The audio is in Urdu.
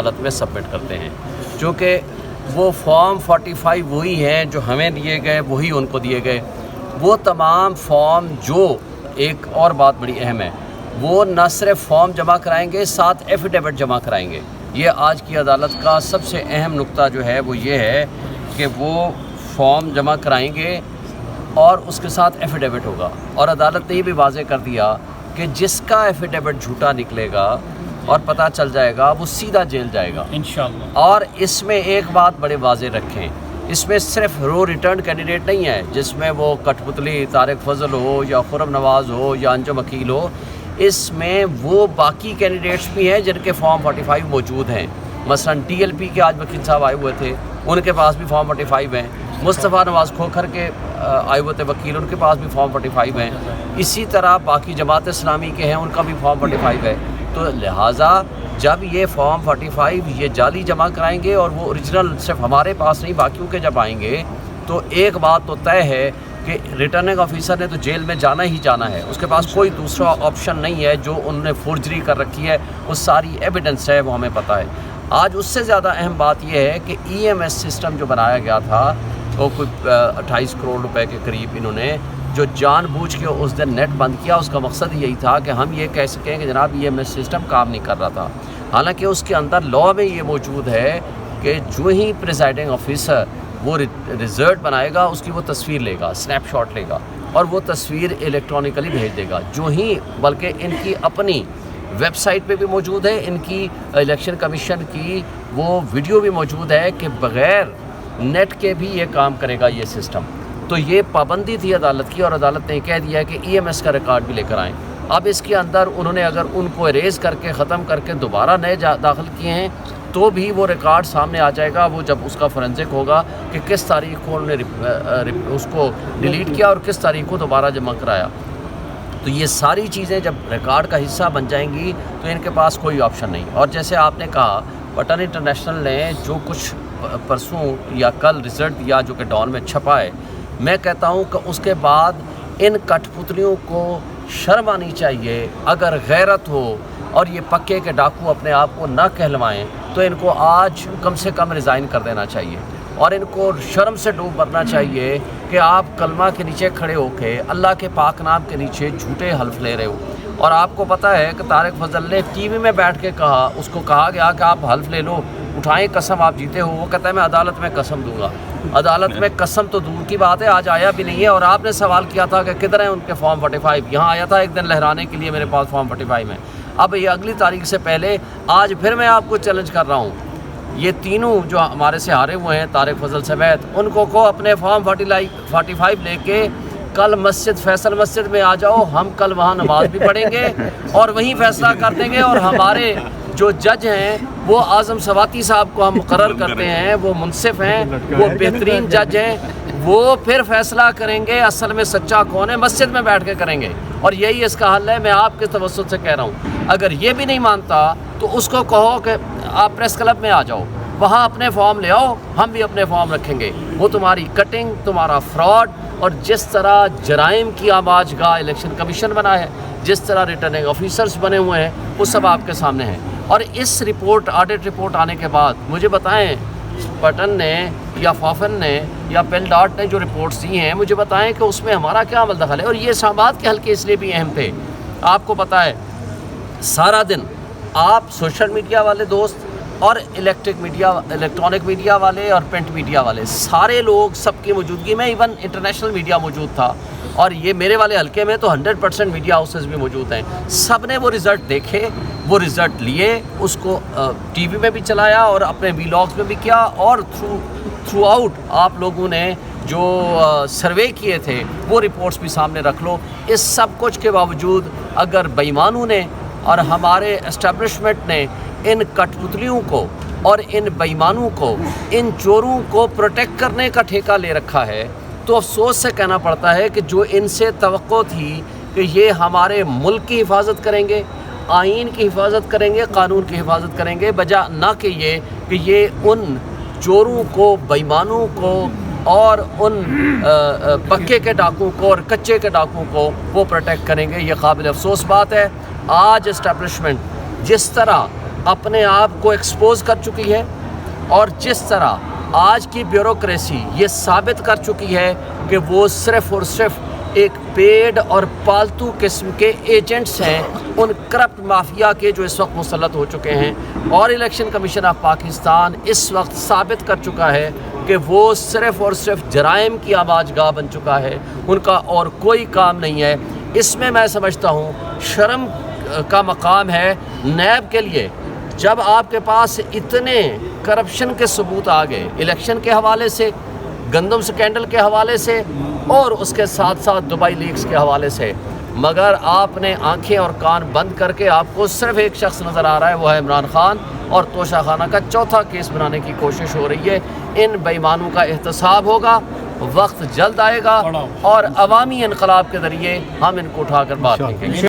عدالت میں سبمٹ کرتے ہیں، چونکہ وہ فارم 45 وہی ہیں جو ہمیں دیے گئے، وہی ان کو دیے گئے۔ وہ تمام فارم، جو ایک اور بات بڑی اہم ہے، وہ نہ صرف فارم جمع کرائیں گے، ساتھ ایفیڈیوٹ جمع کرائیں گے۔ یہ آج کی عدالت کا سب سے اہم نقطہ جو ہے وہ یہ ہے کہ وہ فارم جمع کرائیں گے اور اس کے ساتھ ایفیڈیوٹ ہوگا، اور عدالت نے یہ بھی واضح کر دیا کہ جس کا ایفیڈیوٹ جھوٹا نکلے گا اور پتہ چل جائے گا وہ سیدھا جیل جائے گا انشاءاللہ۔ اور اس میں ایک بات بڑے واضح رکھیں، اس میں صرف رو ریٹرن کینڈیڈیٹ نہیں ہے جس میں وہ کٹ پتلی طارق فضل ہو یا خرم نواز ہو یا انجم عقیل ہو، اس میں وہ باقی کینڈیڈیٹس بھی ہیں جن کے فارم 45 موجود ہیں۔ مثلا ٹی ایل پی کے آج وکیل صاحب آئے ہوئے تھے، ان کے پاس بھی فارم 45 ہیں۔ مصطفیٰ نواز کھوکھر کے آئے ہوئے تھے وکیل، ان کے پاس بھی فارم 45 ہیں۔ اسی طرح باقی جماعت اسلامی کے ہیں، ان کا بھی فارم 45 ہے۔ تو لہٰذا جب یہ فارم 45 یہ جعلی جمع کرائیں گے اور وہ اوریجنل صرف ہمارے پاس نہیں باقیوں کے جب آئیں گے، تو ایک بات تو طے ہے کہ ریٹرننگ آفیسر نے تو جیل میں جانا ہی جانا ہے، اس کے پاس کوئی دوسرا آپشن نہیں ہے۔ جو انہوں نے فورجری کر رکھی ہے وہ ساری ایویڈنس ہے، وہ ہمیں پتہ ہے۔ آج اس سے زیادہ اہم بات یہ ہے کہ ای ایم ایس سسٹم جو بنایا گیا تھا، وہ کوئی 28 کروڑ روپے کے قریب انہوں نے جو جان بوجھ کے اس دن نیٹ بند کیا، اس کا مقصد یہی تھا کہ ہم یہ کہہ سکیں کہ جناب ای ایم ایس سسٹم کام نہیں کر رہا تھا۔ حالانکہ اس کے اندر لاء میں یہ موجود ہے کہ جو ہی پریزائڈنگ آفیسر وہ رزلٹ بنائے گا، اس کی وہ تصویر لے گا، سنیپ شاٹ لے گا، اور وہ تصویر الیکٹرانکلی بھیج دے گا۔ جو ہی بلکہ ان کی اپنی ویب سائٹ پہ بھی موجود ہے، ان کی الیکشن کمیشن کی وہ ویڈیو بھی موجود ہے کہ بغیر نیٹ کے بھی یہ کام کرے گا یہ سسٹم۔ تو یہ پابندی تھی عدالت کی، اور عدالت نے کہہ دیا کہ ای ایم ایس کا ریکارڈ بھی لے کر آئیں۔ اب اس کے اندر انہوں نے اگر ان کو اریز کر کے ختم کر کے دوبارہ نئے داخل کیے ہیں تو بھی وہ ریکارڈ سامنے آ جائے گا، وہ جب اس کا فورینزک ہوگا کہ کس تاریخ کو انہوں نے اس کو ڈیلیٹ کیا اور کس تاریخ کو دوبارہ جمع کرایا۔ تو یہ ساری چیزیں جب ریکارڈ کا حصہ بن جائیں گی تو ان کے پاس کوئی آپشن نہیں۔ اور جیسے آپ نے کہا، پٹن انٹرنیشنل نے جو کچھ پرسوں یا کل رزلٹ دیا جو کہ ڈان میں چھپا ہے، میں کہتا ہوں کہ اس کے بعد ان کٹ پتلیوں کو شرم آنی چاہیے۔ اگر غیرت ہو اور یہ پکے کے ڈاکو اپنے آپ کو نہ کہلوائیں تو ان کو آج کم سے کم ریزائن کر دینا چاہیے، اور ان کو شرم سے ڈوب مرنا چاہیے کہ آپ کلمہ کے نیچے کھڑے ہو کے اللہ کے پاک نام کے نیچے جھوٹے حلف لے رہے ہو۔ اور آپ کو پتہ ہے کہ طارق فضل نے ٹی وی میں بیٹھ کے کہا، اس کو کہا گیا کہ آپ حلف لے لو، اٹھائیں قسم، آپ جیتے ہو۔ وہ کہتا ہے میں عدالت میں قسم دوں گا۔ عدالت میں قسم تو دور کی بات ہے، آج آیا بھی نہیں ہے۔ اور آپ نے سوال کیا تھا کہ کدھر ہیں ان کے فارم 45، یہاں آیا تھا ایک دن لہرانے کے لیے، میرے پاس فارم 45 میں۔ اب یہ اگلی تاریخ سے پہلے آج پھر میں آپ کو چیلنج کر رہا ہوں، یہ تینوں جو ہمارے سے ہارے ہوئے ہیں طارق فضل سمیت، ان کو اپنے فارم 45 لے کے کل مسجد فیصل مسجد میں آ جاؤ، ہم کل وہاں نماز بھی پڑھیں گے اور وہیں فیصلہ کر دیں گے۔ اور ہمارے جو جج ہیں وہ اعظم سواتی صاحب کو ہم مقرر کرتے ہیں، وہ منصف ہیں، وہ بہترین جج ہیں، وہ پھر فیصلہ کریں گے اصل میں سچا کون ہے، مسجد میں بیٹھ کے کریں گے۔ اور یہی اس کا حل ہے۔ میں آپ کے توسط سے کہہ رہا ہوں، اگر یہ بھی نہیں مانتا تو اس کو کہو کہ آپ پریس کلب میں آ جاؤ، وہاں اپنے فارم لے آؤ، ہم بھی اپنے فارم رکھیں گے۔ وہ تمہاری کٹنگ، تمہارا فراڈ، اور جس طرح جرائم کی آماج گاہ الیکشن کمیشن بنا ہے، جس طرح ریٹرننگ آفیسرز بنے ہوئے ہیں، وہ سب آپ کے سامنے ہیں۔ اور اس رپورٹ، آڈٹ رپورٹ آنے کے بعد مجھے بتائیں، پٹن نے یا فافن نے یا پیل ڈاٹ نے جو رپورٹس دی ہیں، مجھے بتائیں کہ اس میں ہمارا کیا عمل دخل ہے۔ اور یہ اسلام آباد کے حلقے اس لیے بھی اہم تھے، آپ کو پتہ ہے سارا دن آپ سوشل میڈیا والے دوست اور الیکٹرانک میڈیا والے اور پرنٹ میڈیا والے سارے لوگ، سب کی موجودگی میں، ایون انٹرنیشنل میڈیا موجود تھا، اور یہ میرے والے حلقے میں تو 100% میڈیا ہاؤسز بھی موجود ہیں، سب نے وہ رزلٹ دیکھے، وہ رزلٹ لیے، اس کو ٹی وی میں بھی چلایا اور اپنے ویلاگز میں بھی کیا، اور تھرو آؤٹ آپ لوگوں نے جو سروے کیے تھے وہ رپورٹس بھی سامنے رکھ لو۔ اس سب کچھ کے باوجود اگر بے ایمانوں نے اور ہمارے اسٹیبلشمنٹ نے ان کٹ پتلیوں کو اور ان بے ایمانوں کو، ان چوروں کو پروٹیکٹ کرنے کا ٹھیکہ لے رکھا ہے، تو افسوس سے کہنا پڑتا ہے کہ جو ان سے توقع تھی کہ یہ ہمارے ملک کی حفاظت کریں گے، آئین کی حفاظت کریں گے، قانون کی حفاظت کریں گے، بجا نہ کہ یہ ان چوروں کو، بے ایمانوں کو اور ان پکے کے ڈاکوں کو اور کچے کے ڈاکوں کو وہ پروٹیکٹ کریں گے، یہ قابل افسوس بات ہے۔ آج اسٹیبلشمنٹ جس طرح اپنے آپ کو ایکسپوز کر چکی ہے، اور جس طرح آج کی بیوروکریسی یہ ثابت کر چکی ہے کہ وہ صرف اور صرف ایک پیڈ اور پالتو قسم کے ایجنٹس ہیں ان کرپٹ مافیا کے جو اس وقت مسلط ہو چکے ہیں، اور الیکشن کمیشن آف پاکستان اس وقت ثابت کر چکا ہے کہ وہ صرف اور صرف جرائم کی آباد گاہ بن چکا ہے، ان کا اور کوئی کام نہیں ہے۔ اس میں سمجھتا ہوں شرم کا مقام ہے نیب کے لیے، جب آپ کے پاس اتنے کرپشن کے ثبوت آ گئے الیکشن کے حوالے سے، گندم سکینڈل کے حوالے سے، اور اس کے ساتھ ساتھ دبئی لیکس کے حوالے سے، مگر آپ نے آنکھیں اور کان بند کر کے آپ کو صرف ایک شخص نظر آ رہا ہے، وہ ہے عمران خان، اور توشہ خانہ کا چوتھا کیس بنانے کی کوشش ہو رہی ہے۔ ان بے ایمانوں کا احتساب ہوگا، وقت جلد آئے گا، اور عوامی انقلاب کے ذریعے ہم ان کو اٹھا کر بات کریں گے۔